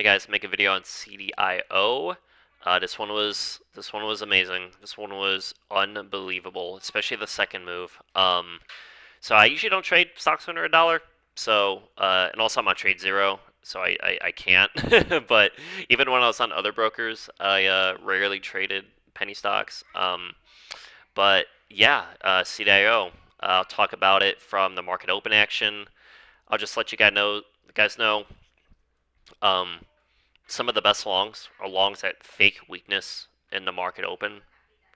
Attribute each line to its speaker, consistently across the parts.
Speaker 1: Hey guys, make a video on CDIO. This one was amazing. This one was unbelievable, especially the second move. So I usually don't trade stocks under $1. So and also I'm on trade zero, so I can't. But even when I was on other brokers, I rarely traded penny stocks. But yeah, CDIO. I'll talk about it from the market open action. I'll just let you guys know. Um, some of the best longs are longs that fake weakness in the market open.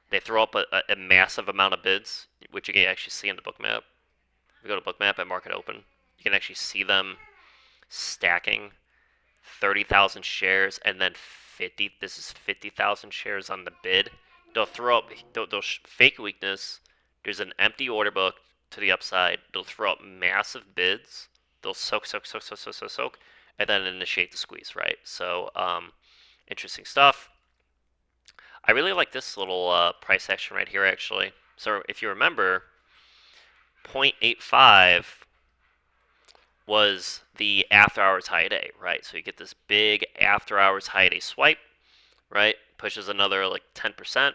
Speaker 1: They throw up a massive amount of bids, which you can actually see in the book map. If you go to book map at market open, you can actually see them stacking 30,000 shares and then 50. This is 50,000 shares on the bid. They'll throw up, they'll fake weakness. There's an empty order book to the upside. They'll throw up massive bids. They'll soak, and then initiate the squeeze, right? So, interesting stuff. I really like this little price action right here, actually. So if you remember, 0.85 was the after hours high day, right? So you get this big after hours high day swipe, right? Pushes another like 10%.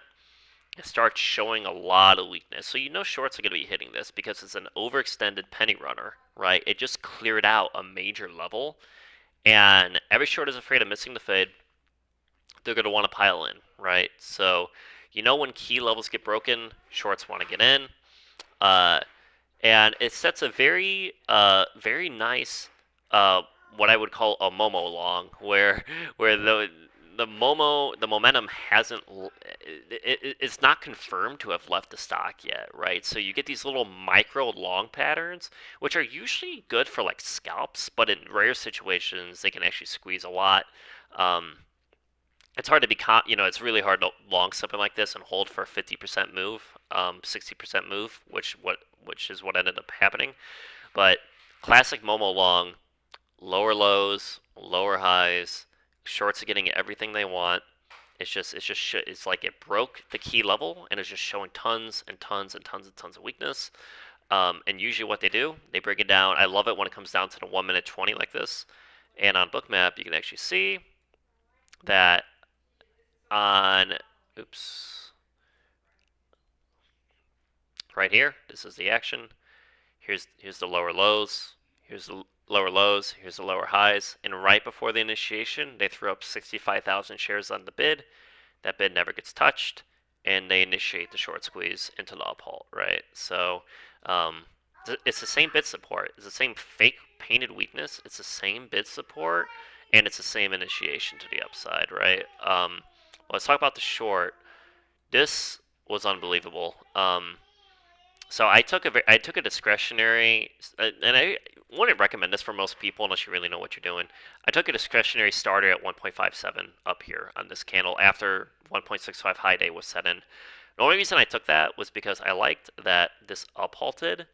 Speaker 1: It starts showing a lot of weakness. So you know shorts are going to be hitting this because it's an overextended penny runner, right? It just cleared out a major level, and every short is afraid of missing the fade. They're going to want to pile in, right? So you know when key levels get broken, shorts want to get in. Uh, and it sets a very nice, uh, what I would call a Momo long, where the momentum hasn't, it's not confirmed to have left the stock yet, right? So you get these little micro long patterns, which are usually good for like scalps, but in rare situations they can actually squeeze a lot. Um, it's hard to be, it's really hard to long something like this and hold for a 50% move, 60% move, which is what ended up happening. But classic Momo long, lower lows, lower highs, shorts are getting everything they want. It's like it broke the key level and it's just showing tons and tons and tons and tons of weakness. And usually what they do, they break it down. I love it when it comes down to the 1 minute 20 like this. And on Bookmap, you can actually see that on, oops, right here, this is the action. Here's the lower lows. Here's the lower lows. Here's the lower highs. And right before the initiation, they throw up 65,000 shares on the bid. That bid never gets touched, and they initiate the short squeeze into the uphold, right? So um, it's the same bid support. It's the same fake painted weakness. It's the same bid support, and it's the same initiation to the upside, right? Let's talk about the short. This was unbelievable. So I took a discretionary, and I wouldn't recommend this for most people unless you really know what you're doing. I took a discretionary starter at 1.57 up here on this candle after 1.65 high day was set in. The only reason I took that was because I liked that this up halted.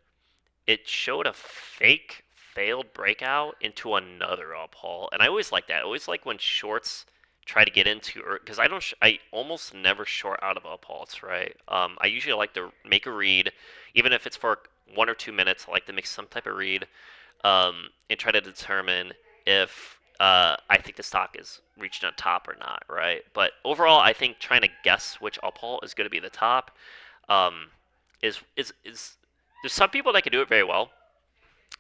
Speaker 1: It showed a fake failed breakout into another up halt, and I always like that. I always like when shorts try to get into, or because I almost never short out of up halts, right? I usually like to make a read, even if it's for 1 or 2 minutes. I like to make some type of read, and try to determine if I think the stock is reaching a top or not, right? But overall, I think trying to guess which up halt is going to be the top, um, is there's some people that can do it very well.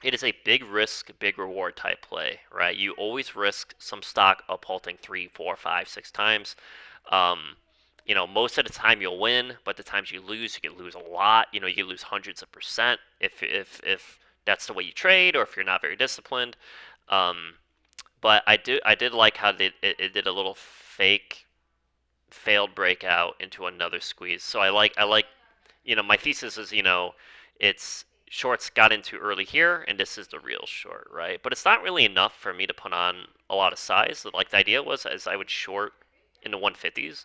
Speaker 1: It is a big risk, big reward type play, right? You always risk some stock uphalting 3, 4, 5, 6 times. Um, most of the time you'll win, but the times you could lose a lot. You could lose hundreds of percent if that's the way you trade, or if you're not very disciplined. Um, but I did like how it did a little fake failed breakout into another squeeze. So I like my thesis is, it's shorts got into early here, and this is the real short, right? But it's not really enough for me to put on a lot of size. Like the idea was, as I would short in the 150s,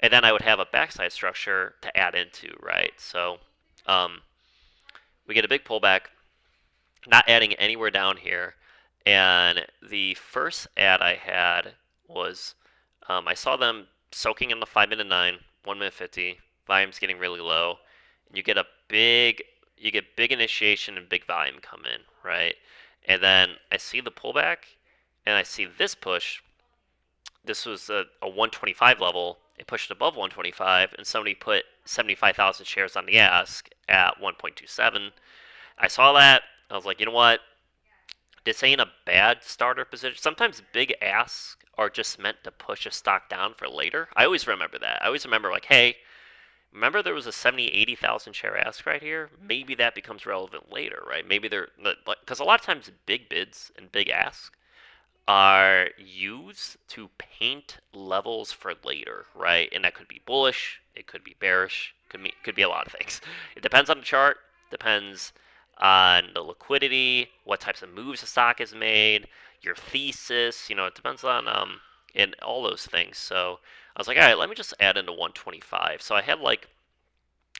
Speaker 1: and then I would have a backside structure to add into, right? So um, we get a big pullback, not adding anywhere down here, and the first ad I had was I saw them soaking in the 5 minute 9, 1 minute 50, volume's getting really low, and you get big initiation and big volume come in, right? And then I see the pullback, and I see this push, this was a 125 level. It pushed above 125, and somebody put 75,000 shares on the ask at 1.27. I saw that. I was like, you know what? This ain't a bad starter position. Sometimes big asks are just meant to push a stock down for later. I always remember that. I always remember, like, hey, remember there was a 70, 80,000 share ask right here? Maybe that becomes relevant later, right? Maybe they're, because a lot of times big bids and big asks are used to paint levels for later, right? And that could be bullish, it could be bearish, could be a lot of things. It depends on the chart, depends on the liquidity, what types of moves the stock has made, your thesis, it depends on and all those things. So I was like, all right, let me just add into 125. So I had like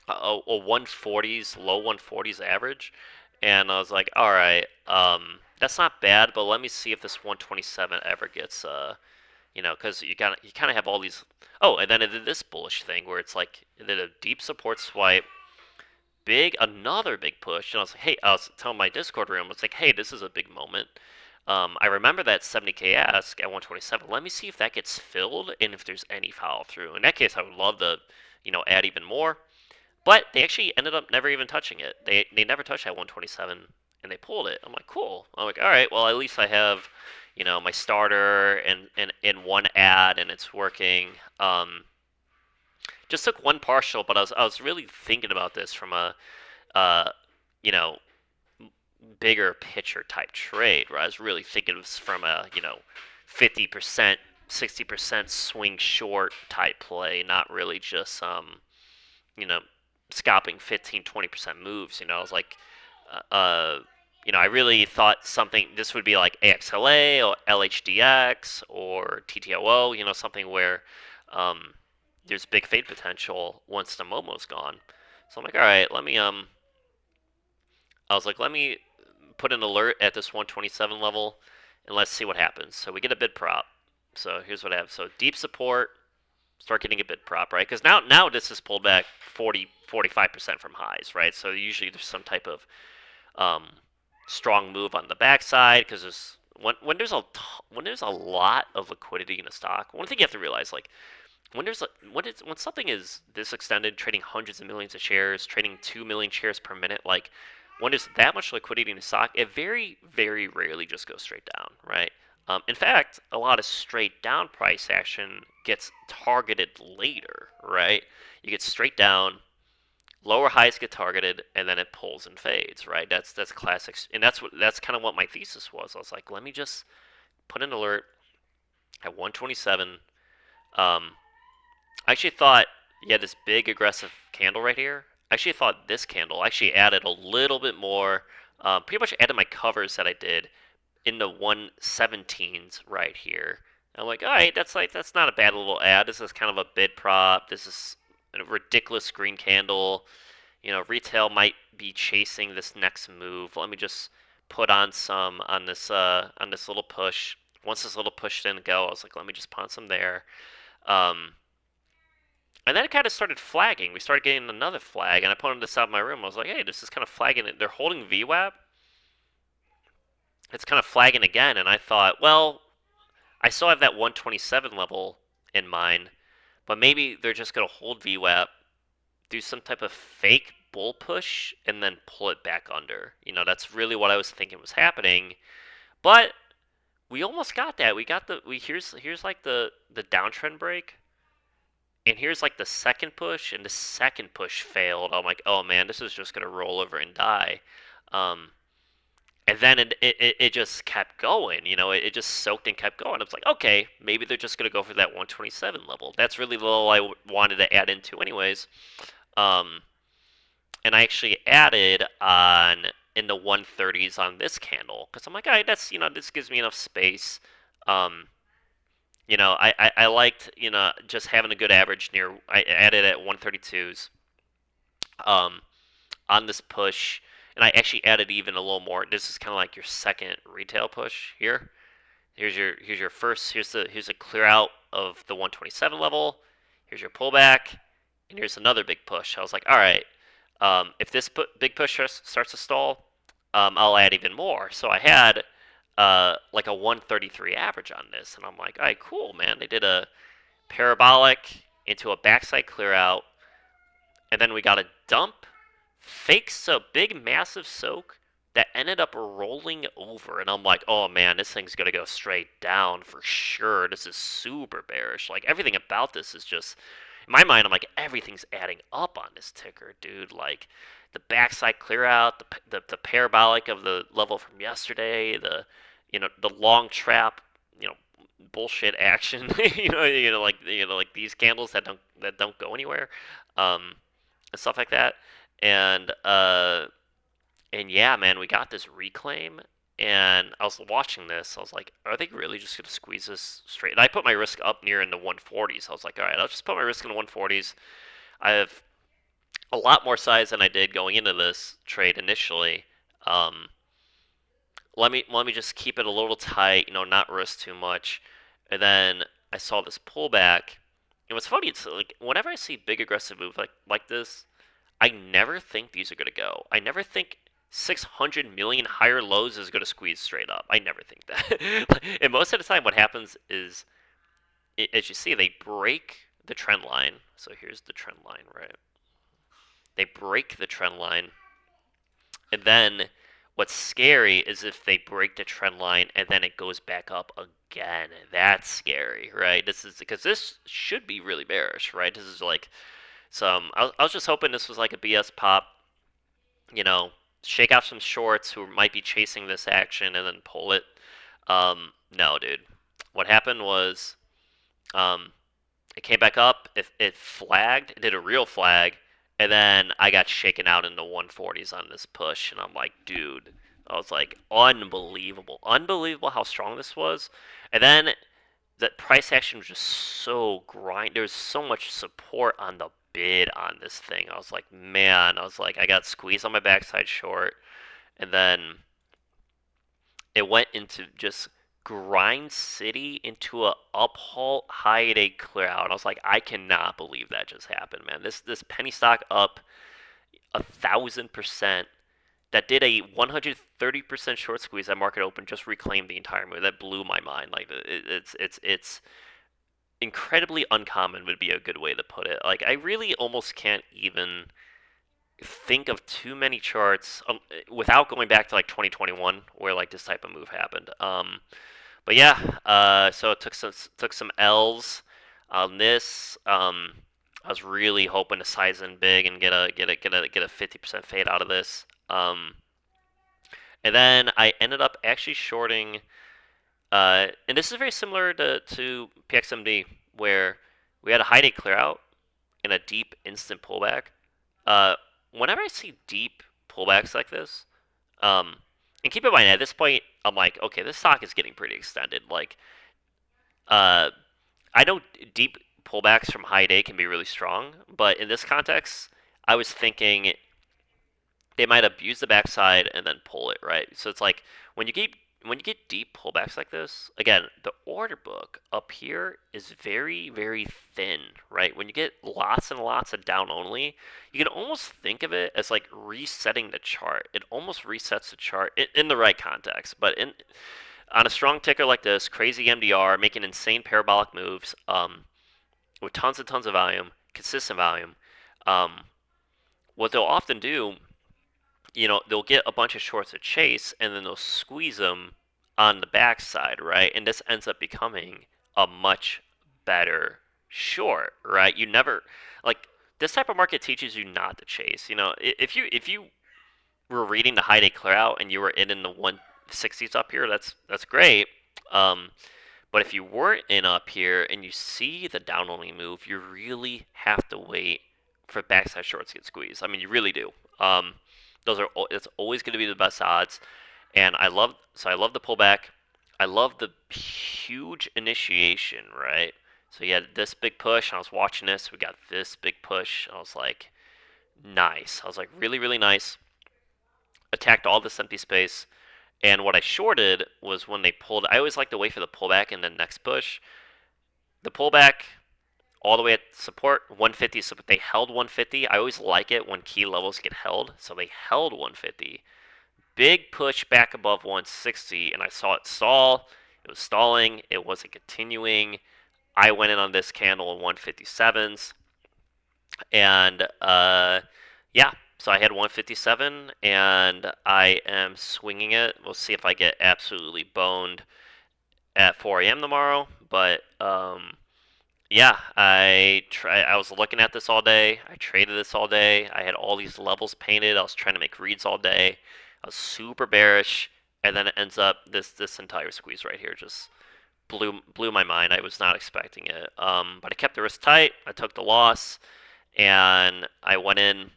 Speaker 1: a 140s, low 140s average, and I was like, all right, that's not bad, but let me see if this 127 ever gets, because you kind of have all these. Oh, and then it did this bullish thing where it's like it did a deep support swipe, another big push, and I was like, hey, I was telling my Discord room, I was like, hey, this is a big moment. I remember that 70K ask at 127. Let me see if that gets filled and if there's any follow through. In that case, I would love to, add even more. But they actually ended up never even touching it. They never touched that 127, and they pulled it. I'm like, cool. I'm like, all right, well, at least I have, my starter and in one ad, and it's working. Just took one partial, but I was really thinking about this from a, uh, you know, bigger picture type trade, where I was really thinking of this from a, 50%, 60% swing short type play, not really just you know, scalping 15, 20% moves. I was like, uh, uh, I really thought this would be like AXLA or LHDX or TTOO, something where um, there's big fade potential once the Momo's gone. So I'm like, all right, let me put an alert at this 127 level and let's see what happens. So we get a bid prop. So here's what I have. So deep support, start getting a bid prop, right? Because now this is pulled back 45% from highs, right? So usually there's some type of um, strong move on the backside because when there's a lot of liquidity in a stock. One thing you have to realize, like when something is this extended, trading hundreds of millions of shares, trading 2 million shares per minute, like when there's that much liquidity in a stock, it very, very rarely just goes straight down, right? In fact, a lot of straight down price action gets targeted later, right? You get straight down, lower highs get targeted, and then it pulls and fades, right? That's classic, and that's kind of what my thesis was. I was like, let me just put an alert at 127. I actually thought you had this big aggressive candle right here. I actually thought this candle actually added a little bit more, pretty much added my covers that I did in the 117s right here. And I'm like, all right, that's not a bad little ad. This is kind of a bid prop. This is a ridiculous green candle. Retail might be chasing this next move. Let me just put on some on this little push. Once this little push didn't go, I was like, let me just pawn some there. And then it kind of started flagging. We started getting another flag, and I pointed this out in my room. I was like, hey, this is kind of flagging it. They're holding VWAP. It's kind of flagging again, and I thought, well, I still have that 127 level in mind, but maybe they're just going to hold VWAP, do some type of fake bull push, and then pull it back under. That's really what I was thinking was happening. But we almost got that. Here's like the downtrend break. And here's like the second push, and the second push failed. I'm like, oh man, this is just gonna roll over and die. Um, and then it just kept going. It just soaked and kept going. I was like, okay, maybe they're just gonna go for that 127 level. That's really the level I wanted to add into, anyways. Um, and I actually added on in the 130s on this candle because I'm like, all right, this gives me enough space. Um, I liked, just having a good average near. I added at 132s um, on this push, and I actually added even a little more. This is kind of like your second retail push here. Here's your first. Here's a clear out of the 127 level. Here's your pullback, and here's another big push. I was like, all right, if this big push starts to stall, I'll add even more. So I had like a 133 average on this, and I'm like, all right, cool, man. They did a parabolic into a backside clear out, and then we got a dump, fake so big massive soak that ended up rolling over, and I'm like, oh man, this thing's gonna go straight down for sure. This is super bearish. Like everything about this is just, in my mind, I'm like, everything's adding up on this ticker, dude. Like the backside clear out, the parabolic of the level from yesterday, the long trap, you know, bullshit action, like these candles that don't go anywhere, um, and stuff like that, and yeah, man, we got this reclaim, and I was watching this. I was like, are they really just gonna squeeze this straight? And I put my risk up near in the 140s. I was like, all right, I'll just put my risk in the 140s. I have a lot more size than I did going into this trade initially. Um, let me just keep it a little tight, not risk too much. And then I saw this pullback. And what's funny, it's like whenever I see big aggressive moves like this, I never think these are gonna go. I never think 600 million higher lows is gonna squeeze straight up. I never think that. And most of the time, what happens is, as you see, they break the trend line. So here's the trend line, right? They break the trend line, and then what's scary is if they break the trend line and then it goes back up again. That's scary, right? This is because this should be really bearish, right? This is like some. I was just hoping this was like a BS pop, you know, shake off some shorts who might be chasing this action and then pull it. No, dude. What happened was, um, it came back up. It flagged. It did a real flag, and then I got shaken out in the 140s on this push, and I'm like, dude. I was like, unbelievable, unbelievable how strong this was. And then that price action was just so grind. There was so much support on the bid on this thing. I was like, man, I got squeezed on my backside short, and then it went into just grind city into a uphold high day clear out. And I was like, I cannot believe that just happened, man. This penny stock up 1,000%. That did a 130% short squeeze at market open, just reclaimed the entire move. That blew my mind. Like it's incredibly uncommon would be a good way to put it. Like I really almost can't even think of too many charts without going back to like 2021 where like this type of move happened. But yeah, so it took some L's on this. I was really hoping to size in big and get a 50% fade out of this. And then I ended up actually shorting, and this is very similar to PXMD, where we had a high day clear out and a deep instant pullback. Uh, Whenever I see deep pullbacks like this, um, and keep in mind at this point, I'm like, okay, this stock is getting pretty extended. Like, uh, I know deep pullbacks from high day can be really strong, but in this context, I was thinking they might abuse the backside and then pull it, right? So it's like when you get deep pullbacks like this, again, the order book up here is very, very thin, right? When you get lots and lots of down only, you can almost think of it as like resetting the chart. It almost resets the chart in the right context, but on a strong ticker like this, crazy MDR, making insane parabolic moves, with tons and tons of volume, consistent volume, um, what they'll often do, they'll get a bunch of shorts to chase, and then they'll squeeze them on the backside, right? And this ends up becoming a much better short, right? You never like this type of market teaches you not to chase. If you were reading the high day clear out and you were in the 160s up here, that's great. Um, but if you weren't in up here and you see the down only move, you really have to wait for backside shorts to get squeezed. I mean, you really do. It's always going to be the best odds, and I love the pullback. I love the huge initiation, right? So you had this big push. And I was watching this. We got this big push. I was like, nice. I was like, really, really nice. Attacked all this empty space. And what I shorted was when they pulled. I always like to wait for the pullback and the next push. The pullback all the way at support 150. So they held 150. I always like it when key levels get held. So they held 150. big push back above 160, and I saw it stall. It was stalling. It wasn't continuing. I went in on this candle in 157s, and yeah, so I had 157, and I am swinging it. We'll see if I get absolutely boned at 4 a.m. tomorrow, but yeah, I was looking at this all day. I traded this all day. I had all these levels painted. I was trying to make reads all day. I was super bearish, and then it ends up this entire squeeze right here just blew my mind. I was not expecting it. But I kept the risk tight. I took the loss, and I went in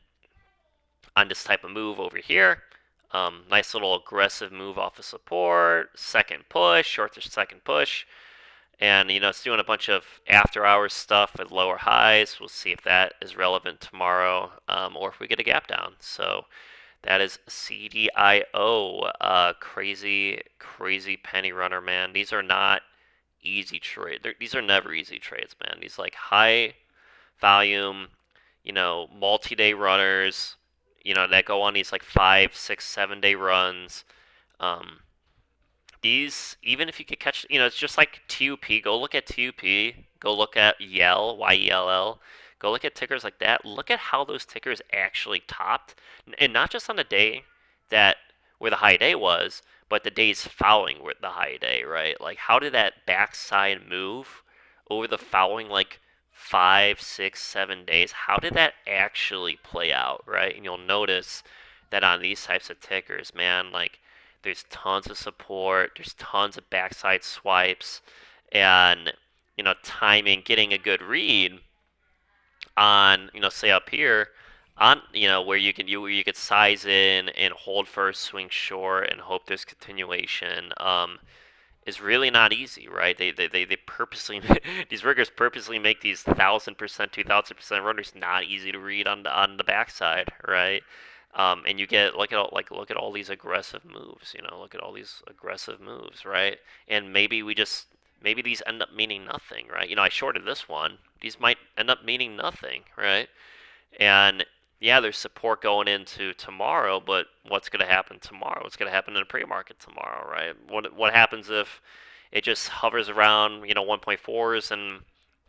Speaker 1: on this type of move over here. Nice little aggressive move off of support. Second push, short to second push. And, it's doing a bunch of after hours stuff at lower highs. We'll see if that is relevant tomorrow, or if we get a gap down. So that is CDIO. Crazy, crazy penny runner, man. These are not easy trades. These are never easy trades, man. These like high volume, multi-day runners, that go on these like 5, 6, 7 day runs. Um, these, even if you could catch, it's just like TUP. Go look at TUP. Go look at YELL, YELL. Go look at tickers like that. Look at how those tickers actually topped, and not just on the day that where the high day was, but the days following the high day, right? Like, how did that backside move over the following like 5, 6, 7 days? How did that actually play out, right? And you'll notice that on these types of tickers, man, like there's tons of support, there's tons of backside swipes, and timing, getting a good read on say up here on where you could size in and hold for a swing short and hope there's continuation. Is really not easy, right? They purposely these riggers purposely make these 1,000%, 2,000% runners not easy to read on the backside, right? And you get look at all these aggressive moves, look at all these aggressive moves, right? And maybe these end up meaning nothing, right? I shorted this one. These might end up meaning nothing, right? And yeah, there's support going into tomorrow, but what's going to happen tomorrow? What's going to happen in the pre-market tomorrow, right? What happens if it just hovers around 1.4s and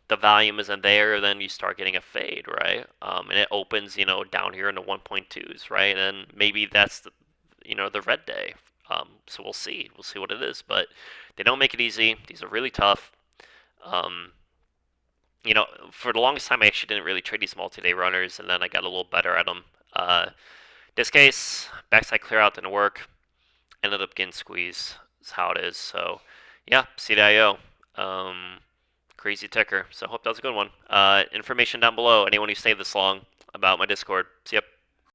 Speaker 1: the volume isn't there? Then you start getting a fade, right? And it opens down here in the 1.2s, right? And maybe that's the red day. So we'll see. We'll see what it is, but they don't make it easy. These are really tough. Um, for the longest time, I actually didn't really trade these multi-day runners, and then I got a little better at them. This case, backside clear out didn't work. Ended up getting squeezed. Is how it is. So, yeah, CDIO. Crazy ticker. So, hope that was a good one. Information down below. Anyone who stayed this long about my Discord. See ya.